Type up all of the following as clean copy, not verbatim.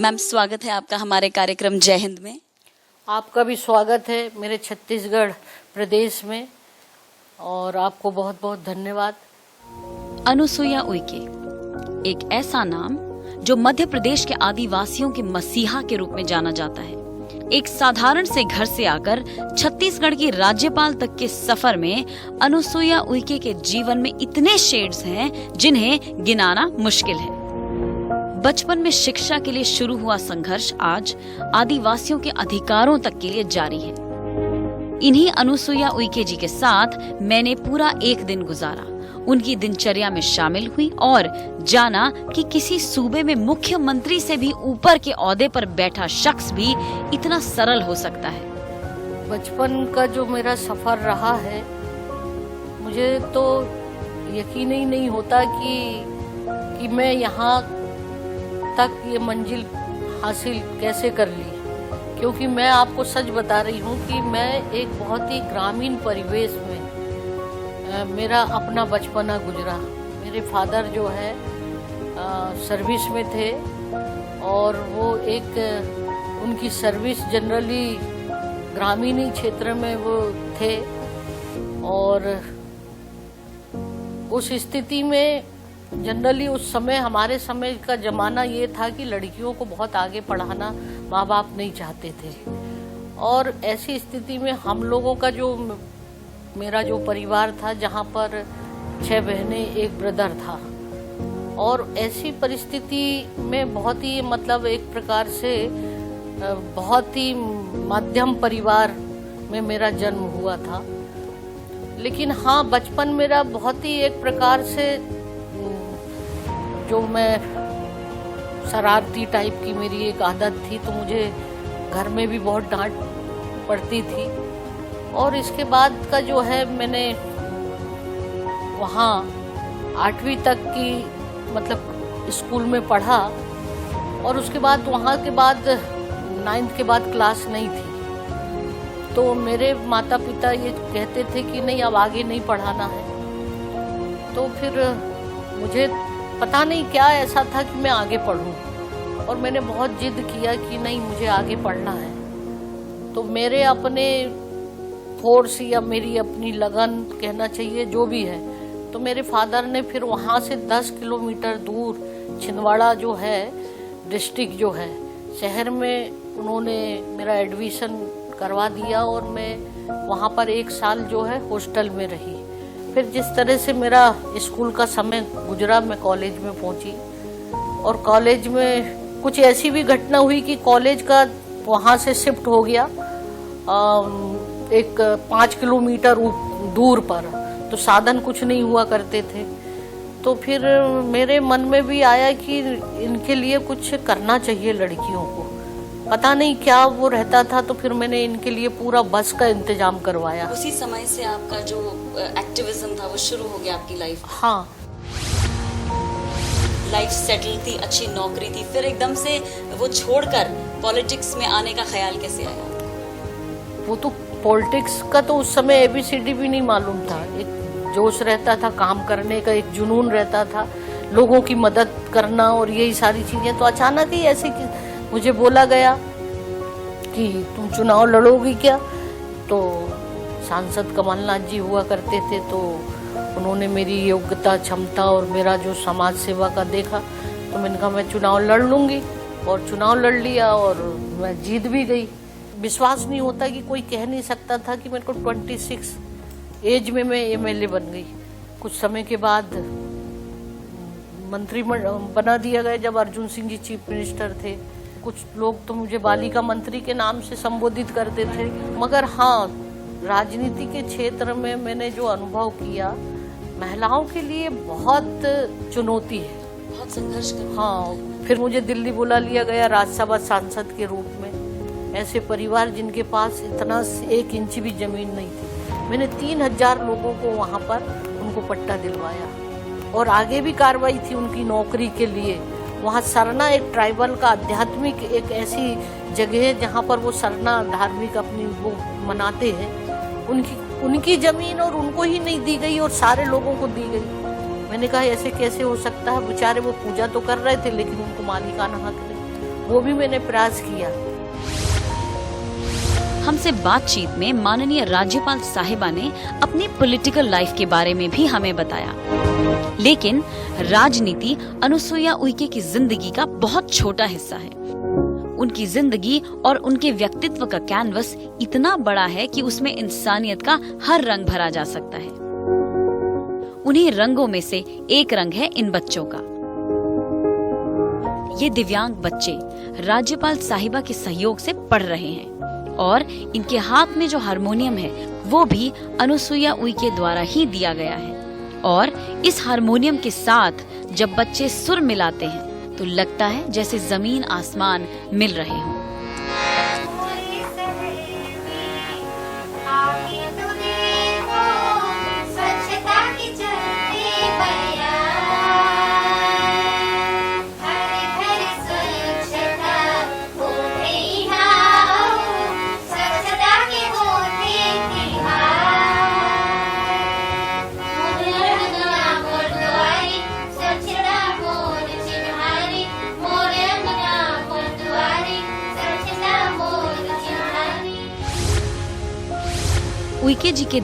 Ma'am, स्वागत है आपका हमारे कार्यक्रम जय हिंद में। आपका भी स्वागत है मेरे छत्तीसगढ़ प्रदेश में और आपको बहुत बहुत धन्यवाद। अनुसुईया उइके एक ऐसा नाम जो मध्य प्रदेश के आदिवासियों के मसीहा के रूप में जाना जाता है। एक साधारण से घर से आकर छत्तीसगढ़ की राज्यपाल तक के सफर में अनुसुईया उइके के जीवन में इतने शेड्स हैं जिन्हें गिनाना मुश्किल है। बचपन में शिक्षा के लिए शुरू हुआ संघर्ष आज आदिवासियों के अधिकारों तक के लिए जारी है। इन्हीं अनुसुईया उइके जी के साथ मैंने पूरा एक दिन गुजारा, उनकी दिनचर्या में शामिल हुई और जाना कि किसी सूबे में मुख्यमंत्री से भी ऊपर के ओहदे पर बैठा शख्स भी इतना सरल हो सकता है। बचपन का जो मेरा सफर रहा है, मुझे तो यकीन ही नहीं होता कि मैं यहाँ तक ये मंजिल हासिल कैसे कर ली, क्योंकि मैं आपको सच बता रही हूँ कि मैं एक बहुत ही ग्रामीण परिवेश में मेरा अपना बचपना गुजरा। मेरे फादर जो है सर्विस में थे और वो उनकी सर्विस जनरली ग्रामीण क्षेत्र में वो थे और उस स्थिति में जनरली उस समय हमारे समय का ज़माना ये था कि लड़कियों को बहुत आगे पढ़ाना माँ बाप नहीं चाहते थे और ऐसी स्थिति में हम लोगों का मेरा जो परिवार था, जहाँ पर 6 बहनें एक ब्रदर था और ऐसी परिस्थिति में बहुत ही एक प्रकार से बहुत ही मध्यम परिवार में मेरा जन्म हुआ था। लेकिन हाँ, बचपन मेरा बहुत ही एक प्रकार से जो मैं शरारती टाइप की मेरी एक आदत थी, तो मुझे घर में भी बहुत डांट पड़ती थी। और इसके बाद का जो है, मैंने वहाँ 8वीं तक की स्कूल में पढ़ा और उसके बाद वहाँ के बाद 9th के बाद क्लास नहीं थी, तो मेरे माता पिता ये कहते थे कि नहीं, अब आगे नहीं पढ़ाना है। तो फिर मुझे पता नहीं क्या ऐसा था कि मैं आगे पढूं और मैंने बहुत जिद किया कि नहीं, मुझे आगे पढ़ना है। तो मेरे अपने फोर्स या मेरी अपनी लगन कहना चाहिए, जो भी है, तो मेरे फादर ने फिर वहाँ से 10 किलोमीटर दूर छिंदवाड़ा जो है डिस्ट्रिक्ट जो है शहर में, उन्होंने मेरा एडमिशन करवा दिया और मैं वहाँ पर 1 साल जो है हॉस्टल में रही। फिर जिस तरह से मेरा स्कूल का समय गुजरा, मैं कॉलेज में पहुंची और कॉलेज में कुछ ऐसी भी घटना हुई कि कॉलेज का वहाँ से शिफ्ट हो गया एक 5 किलोमीटर दूर पर, तो साधन कुछ नहीं हुआ करते थे। तो फिर मेरे मन में भी आया कि इनके लिए कुछ करना चाहिए लड़कियों को, पता नहीं क्या वो रहता था। तो फिर मैंने इनके लिए पूरा बस का इंतजाम करवाया। उसी समय से आपका जो एक्टिविज्म था वो शुरू हो गया आपकी लाइफ? हाँ, लाइफ सेटल थी, अच्छी नौकरी थी, फिर एकदम से वो छोड़कर पॉलिटिक्स में आने का ख्याल कैसे आया? वो तो पॉलिटिक्स का तो उस समय ABCD भी नहीं मालूम था। एक जोश रहता था काम करने का, एक जुनून रहता था, लोगों की मदद करना और यही सारी चीजें। तो अचानक ही ऐसे मुझे बोला गया कि तुम चुनाव लड़ोगी क्या? तो सांसद कमलनाथ जी हुआ करते थे, तो उन्होंने मेरी योग्यता, क्षमता और मेरा जो समाज सेवा का देखा, तो मैंने कहा मैं चुनाव लड़ लूंगी और चुनाव लड़ लिया और मैं जीत भी गई। विश्वास नहीं होता कि कोई कह नहीं सकता था कि मेरे को 26 एज में मैं MLA बन गई। कुछ समय के बाद मंत्री बना दिया गया जब अर्जुन सिंह जी चीफ मिनिस्टर थे। कुछ लोग तो मुझे बालिका मंत्री के नाम से संबोधित करते थे, मगर हाँ, राजनीति के क्षेत्र में मैंने जो अनुभव किया, महिलाओं के लिए बहुत चुनौती है, बहुत संघर्ष करना। हाँ, फिर मुझे दिल्ली बुला लिया गया राज्यसभा सांसद के रूप में। ऐसे परिवार जिनके पास इतना 1 इंच भी जमीन नहीं थी, मैंने 3000 लोगों को वहाँ पर उनको पट्टा दिलवाया और आगे भी कार्रवाई थी उनकी नौकरी के लिए। वहाँ सरना एक ट्राइबल का आध्यात्मिक एक ऐसी जगह है जहाँ पर वो सरना धार्मिक अपनी वो मनाते हैं, उनकी जमीन और उनको ही नहीं दी गई और सारे लोगों को दी गई। मैंने कहा ऐसे कैसे हो सकता है, बेचारे वो पूजा तो कर रहे थे लेकिन उनको मालिकाना हक नहीं। वो भी मैंने प्रयास किया। हमसे बातचीत में माननीय राज्यपाल साहिबा ने अपनी पॉलिटिकल लाइफ के बारे में भी हमें बताया, लेकिन राजनीति अनुसुईया उइके की जिंदगी का बहुत छोटा हिस्सा है। उनकी जिंदगी और उनके व्यक्तित्व का कैनवस इतना बड़ा है कि उसमें इंसानियत का हर रंग भरा जा सकता है। उन्हीं रंगों में से एक रंग है इन बच्चों का। ये दिव्यांग बच्चे राज्यपाल साहिबा के सहयोग से पढ़ रहे हैं और इनके हाथ में जो हारमोनियम है वो भी अनुसुईया उइके द्वारा ही दिया गया है। और इस हारमोनियम के साथ जब बच्चे सुर मिलाते हैं तो लगता है जैसे जमीन आसमान मिल रहे हों। उइके जी के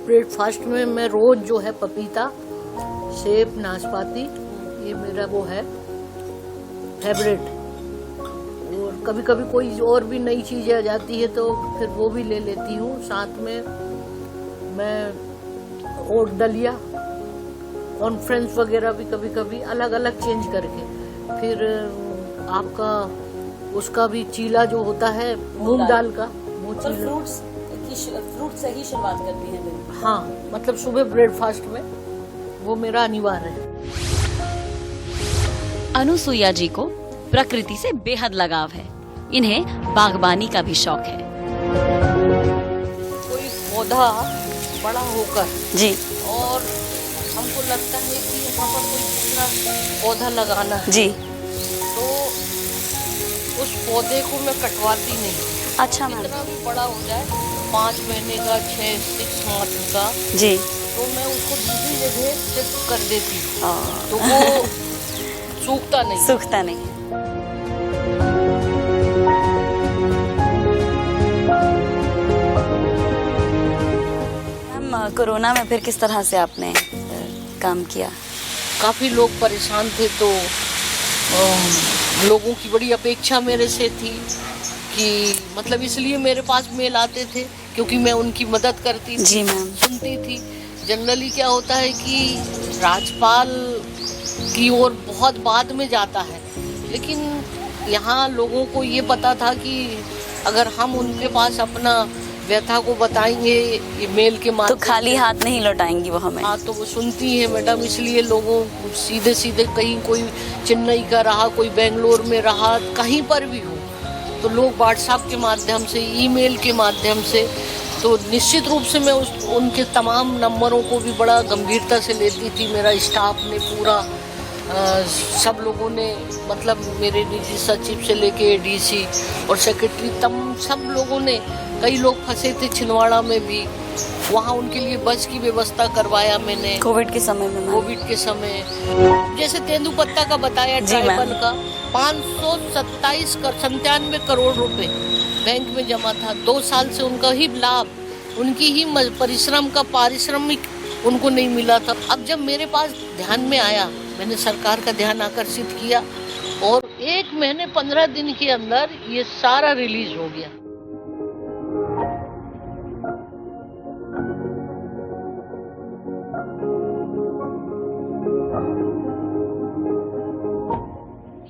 ब्रेकफास्ट में मैं रोज जो है पपीता, सेब, नाशपाती, ये मेरा वो है फेवरेट। और कभी कभी कोई और भी नई चीजें आ जाती है तो फिर वो भी ले लेती हूँ। साथ में मैं ओट दलिया, कॉन्फ्रेंस वगैरह भी कभी कभी अलग अलग चेंज करके। फिर आपका उसका भी चीला जो होता है मूंग दाल का, वो चीला। फ्रूट से ही शुरुआत करती हैं दिन। हाँ, मतलब सुबह ब्रेकफास्ट में वो मेरा अनिवार्य है। अनुसुईया जी को प्रकृति से बेहद लगाव है। इन्हें बागबानी का भी शौक है। कोई पौधा बड़ा होकर जी, और हमको लगता है कि यहाँ पर कोई दूसरा पौधा लगाना है जी, तो उस पौधे को मैं कटवाती नहीं। अच्छा मैम, कितना भी बड़ा हो जाए, 5 महीने का, 6 मंथ का, जी, तो मैं उसको दूसरी जगह शिफ्ट कर देती हूँ तो वो सूखता नहीं। सूखता नहीं। मैम, कोरोना में फिर किस तरह से आपने काम किया? काफी लोग परेशान थे तो लोगों की बड़ी अपेक्षा मेरे से थी कि मतलब इसलिए मेरे पास मेल आते थे क्योंकि मैं उनकी मदद करती थी। जी मैम। सुनती थी। जनरली क्या होता है कि राजपाल की ओर बहुत बाद में जाता है, लेकिन यहाँ लोगों को ये पता था कि अगर हम उनके पास अपना व्यथा को बताएंगे ये मेल के माध्यम तो खाली हाथ नहीं लौटाएंगी वो हमें। हाँ, तो वो सुनती है मैडम, इसलिए लोगों सीधे सीधे कहीं कोई चेन्नई का रहा, कोई बेंगलोर में रहा, कहीं पर भी हो तो लोग व्हाट्सएप के माध्यम से, ईमेल के माध्यम से, तो निश्चित रूप से मैं उनके तमाम नंबरों को भी बड़ा गंभीरता से लेती थी। मेरा स्टाफ ने पूरा सब लोगों ने, मतलब मेरे निजी सचिव से लेके एडीसी और सेक्रेटरी, सब लोगों ने, कई लोग फंसे थे छिंदवाड़ा में भी, वहाँ उनके लिए बस की व्यवस्था करवाया मैंने कोविड के समय में। कोविड के समय जैसे तेंदुपत्ता का बताया, ट्राइबल का 597 करोड़ रुपए बैंक में जमा था। 2 साल से उनका ही लाभ, उनकी ही परिश्रम का पारिश्रमिक उनको नहीं मिला था। अब जब मेरे पास ध्यान में आया, मैंने सरकार का ध्यान आकर्षित किया और 1 महीने 15 दिन के अंदर ये सारा रिलीज हो गया।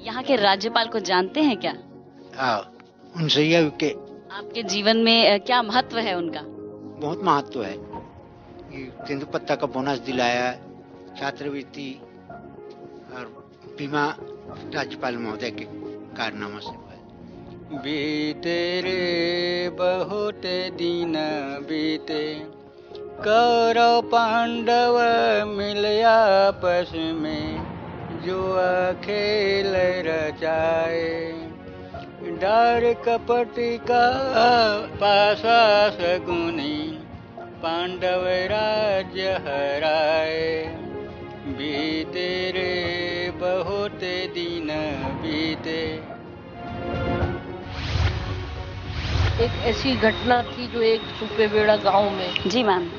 यहाँ के राज्यपाल को जानते हैं क्या? उनसे यह के आपके जीवन में क्या महत्व है उनका? बहुत महत्व है। तेंदुपत्ता का बोनस दिलाया, छात्रवृत्ति और बीमा राज्यपाल महोदय के कारनामा से। बीते रे बहुत दिन बीते, कौरव पांडव मिले आपस में, जुआ खेल रचाए, डर कपट का पासा सगुनी, पांडव राज्य हराए। बीते रे बहुत दिन बीते। एक ऐसी घटना थी जो एक सुपेबेड़ा गांव में, जी मैम,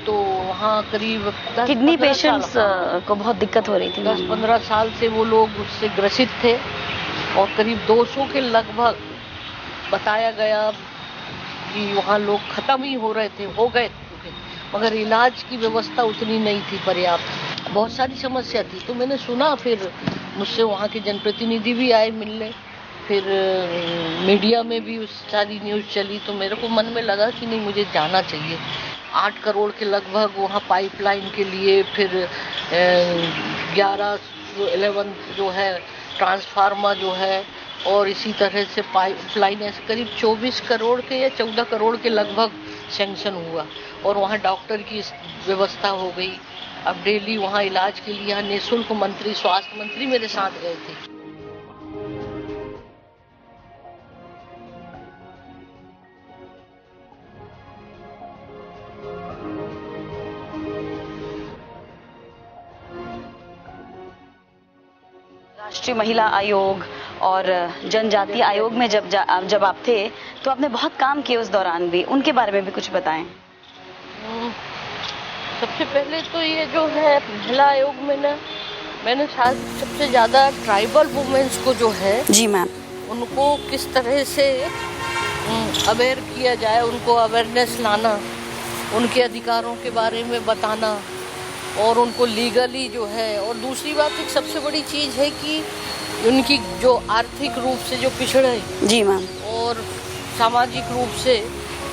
तो वहाँ करीब किडनी पेशेंट्स को बहुत दिक्कत हो रही थी। 10-15 साल से वो लोग उससे ग्रसित थे और करीब 200 के लगभग बताया गया कि वहाँ लोग खत्म ही हो रहे थे, हो गए, मगर इलाज की व्यवस्था उतनी नहीं थी पर्याप्त। बहुत सारी समस्या थी। तो मैंने सुना, फिर मुझसे वहाँ के जनप्रतिनिधि भी आए मिलने, फिर मीडिया में भी उस सारी न्यूज़ चली, तो मेरे को मन में लगा कि नहीं, मुझे जाना चाहिए। 8 करोड़ के लगभग वहाँ पाइपलाइन के लिए, फिर 11 जो है ट्रांसफार्मर जो है, और इसी तरह से पाइपलाइन ऐसे करीब 24 करोड़ के या 14 करोड़ के लगभग सैंक्शन हुआ। और वहाँ डॉक्टर की व्यवस्था हो गई। अब डेली वहाँ इलाज के लिए निःशुल्क मंत्री, स्वास्थ्य मंत्री मेरे साथ गए थे। राष्ट्रीय महिला आयोग और जनजातीय आयोग में जब आप थे तो आपने बहुत काम किए उस दौरान भी, उनके बारे में भी कुछ बताएं। सबसे पहले तो ये जो है महिला आयोग में ना, मैंने शायद सबसे ज़्यादा ट्राइबल वुमेन्स को जो है, जी मैम, उनको किस तरह से अवेयर किया जाए, उनको अवेयरनेस लाना, उनके अधिकारों के बारे में बताना और उनको लीगली जो है। और दूसरी बात, एक सबसे बड़ी चीज़ है कि उनकी जो आर्थिक रूप से जो पिछड़े, जी मैम, और सामाजिक रूप से,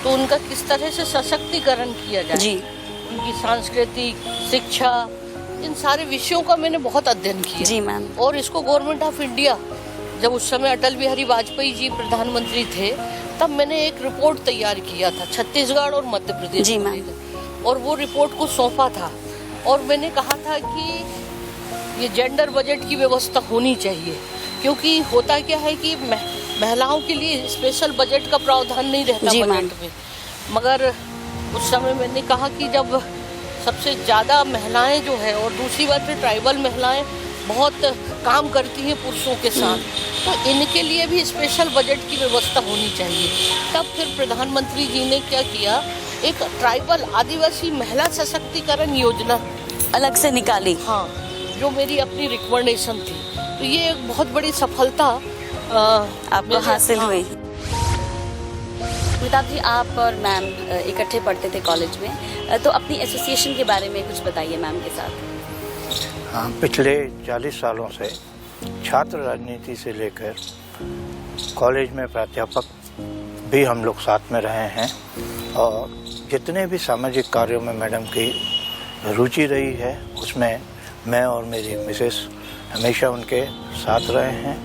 तो उनका किस तरह से सशक्तिकरण किया जाए, जी, उनकी सांस्कृतिक, शिक्षा, इन सारे विषयों का मैंने बहुत अध्ययन किया, जी मैम। और इसको गवर्नमेंट ऑफ इंडिया, जब उस समय अटल बिहारी वाजपेयी जी प्रधानमंत्री थे, तब मैंने एक रिपोर्ट तैयार किया था छत्तीसगढ़ और मध्य प्रदेश, जी मैम, और वो रिपोर्ट को सौंपा था। और मैंने कहा था कि ये जेंडर बजट की व्यवस्था होनी चाहिए, क्योंकि होता क्या है कि महिलाओं के लिए स्पेशल बजट का प्रावधान नहीं रहता बजट में। मगर उस समय मैंने कहा कि जब सबसे ज़्यादा महिलाएं जो है, और दूसरी बात है ट्राइबल महिलाएं बहुत काम करती हैं पुरुषों के साथ, तो इनके लिए भी स्पेशल बजट की व्यवस्था होनी चाहिए। तब फिर प्रधानमंत्री जी ने क्या किया, एक ट्राइबल आदिवासी महिला सशक्तिकरण योजना अलग से निकाली, हाँ, जो मेरी अपनी रिकमेंडेशन थी। तो ये एक बहुत बड़ी सफलता आपको हासिल हुई। अमिताभ जी, आप और मैम इकट्ठे पढ़ते थे कॉलेज में, तो अपनी एसोसिएशन के बारे में कुछ बताइए मैम के साथ। हाँ, पिछले 40 सालों से छात्र राजनीति से लेकर कॉलेज में प्राध्यापक भी हम लोग साथ में रहे हैं, और जितने भी सामाजिक कार्यों में मैडम की रुचि रही है, उसमें मैं और मेरी मिसेस हमेशा उनके साथ रहे हैं।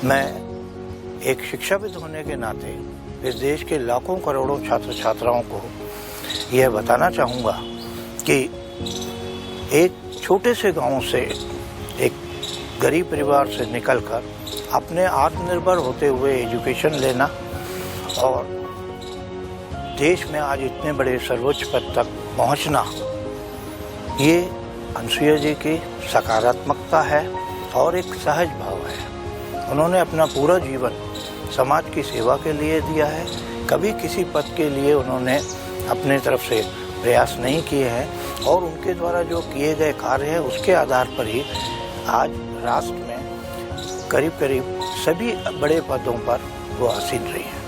मैं एक शिक्षाविद होने के नाते इस देश के लाखों करोड़ों छात्र छात्राओं को यह बताना चाहूँगा कि एक छोटे से गांव से, एक गरीब परिवार से निकलकर अपने आत्मनिर्भर होते हुए एजुकेशन लेना और देश में आज इतने बड़े सर्वोच्च पद तक पहुंचना, ये अनुसुईया जी की सकारात्मकता है और एक सहज भाव है। उन्होंने अपना पूरा जीवन समाज की सेवा के लिए दिया है। कभी किसी पद के लिए उन्होंने अपने तरफ से प्रयास नहीं किए हैं और उनके द्वारा जो किए गए कार्य हैं उसके आधार पर ही आज राष्ट्र में करीब करीब सभी बड़े पदों पर वो आसीन रही हैं।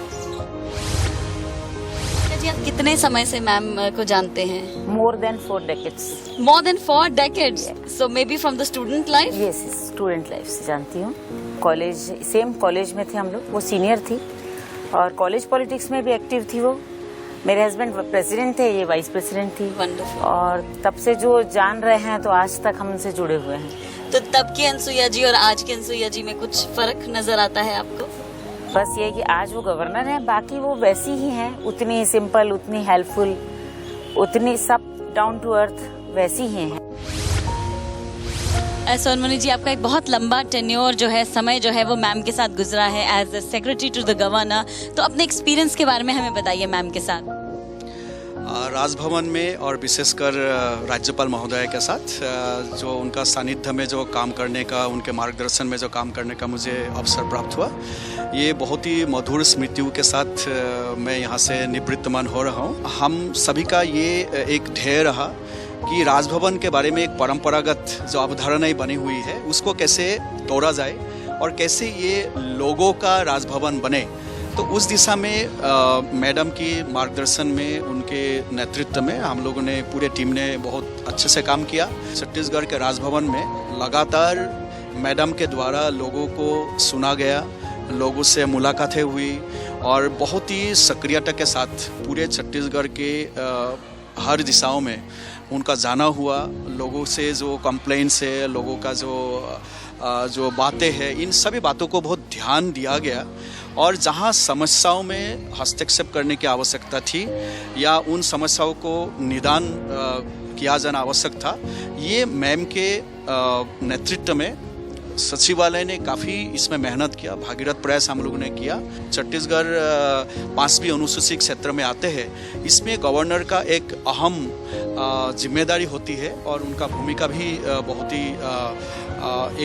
जी, आप कितने समय से मैम को जानते हैं? More than 4 decades. More than 4 decades. So maybe from the student life? Yes, student life से जानती हूँ। कॉलेज, सेम कॉलेज में थे हम लोग। वो सीनियर थी और कॉलेज पॉलिटिक्स में भी एक्टिव थी वो। मेरे हस्बैंड प्रेसिडेंट थे, ये वाइस प्रेसिडेंट थी। Wonderful. और तब से जो जान रहे हैं तो आज तक हम उनसे जुड़े हुए हैं। तो तब की अनुसुईया जी और आज की अनुसुईया जी में कुछ फर्क नजर आता है आपको? बस ये कि आज वो गवर्नर हैं, बाकी वो वैसी ही हैं, उतनी सिंपल, उतनी हेल्पफुल, उतनी सब डाउन टू अर्थ वैसी ही हैं। सोनमणि जी, आपका एक बहुत लंबा टेन्योर जो है, समय जो है वो मैम के साथ गुजरा है as a secretary to the governor. तो अपने एक्सपीरियंस के बारे में हमें बताइए मैम के साथ। राजभवन में और विशेषकर राज्यपाल महोदय के साथ जो उनका सानिध्य में जो काम करने का, उनके मार्गदर्शन में जो काम करने का मुझे अवसर प्राप्त हुआ, ये बहुत ही मधुर स्मृतियों के साथ मैं यहाँ से निवृत्तमान हो रहा हूँ। हम सभी का ये एक ध्येय रहा कि राजभवन के बारे में एक परंपरागत जो अवधारणाएं बनी हुई है उसको कैसे तोड़ा जाए और कैसे ये लोगों का राजभवन बने। तो उस दिशा में मैडम की मार्गदर्शन में, उनके नेतृत्व में हम लोगों ने, पूरे टीम ने बहुत अच्छे से काम किया। छत्तीसगढ़ के राजभवन में लगातार मैडम के द्वारा लोगों को सुना गया, लोगों से मुलाकातें हुई और बहुत ही सक्रियता के साथ पूरे छत्तीसगढ़ के हर दिशाओं में उनका जाना हुआ। लोगों से जो कंप्लेंट्स है, लोगों का जो बातें हैं, इन सभी बातों को बहुत ध्यान दिया गया और जहां समस्याओं में हस्तक्षेप करने की आवश्यकता थी या उन समस्याओं को निदान किया जाना आवश्यक था, ये मैम के नेतृत्व में सचिवालय ने काफ़ी इसमें मेहनत किया, भागीरथ प्रयास हम लोगों ने किया। छत्तीसगढ़ 5वीं अनुसूचित क्षेत्र में आते हैं, इसमें गवर्नर का एक अहम जिम्मेदारी होती है और उनका भूमिका भी बहुत ही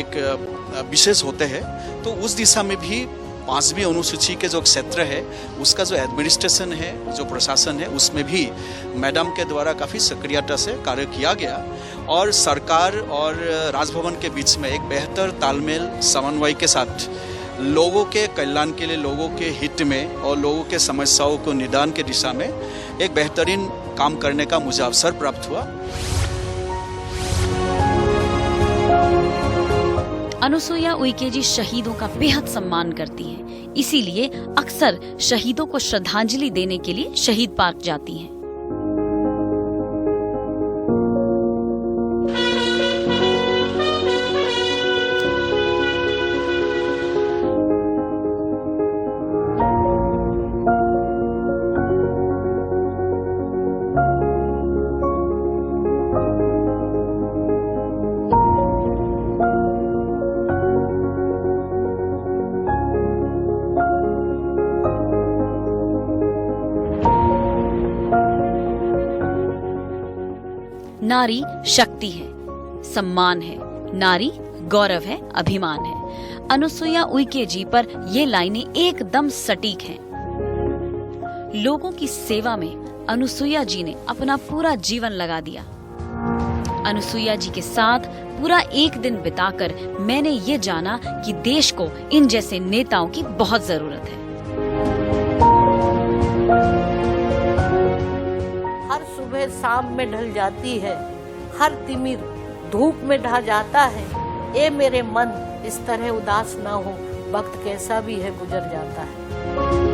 एक विशेष होते हैं। तो उस दिशा में भी 5वीं अनुसूची के जो क्षेत्र है उसका जो एडमिनिस्ट्रेशन है, जो प्रशासन है, उसमें भी मैडम के द्वारा काफ़ी सक्रियता से कार्य किया गया और सरकार और राजभवन के बीच में एक बेहतर तालमेल, समन्वय के साथ लोगों के कल्याण के लिए, लोगों के हित में और लोगों के समस्याओं को निदान के दिशा में एक बेहतरीन काम करने का मुझे अवसर प्राप्त हुआ। अनुसुईया उइके जी शहीदों का बेहद सम्मान करती हैं, इसीलिए अक्सर शहीदों को श्रद्धांजलि देने के लिए शहीद पार्क जाती हैं। नारी शक्ति है, सम्मान है, नारी गौरव है, अभिमान है। अनुसुईया उइके जी पर ये लाइनें एकदम सटीक हैं। लोगों की सेवा में अनुसुईया जी ने अपना पूरा जीवन लगा दिया। अनुसुईया जी के साथ पूरा एक दिन बिताकर मैंने ये जाना कि देश को इन जैसे नेताओं की बहुत जरूरत है। हर सुबह शाम में ढल जाती है, हर तिमिर धूप में ढह जाता है। ए मेरे मन, इस तरह उदास ना हो, वक्त कैसा भी है गुजर जाता है।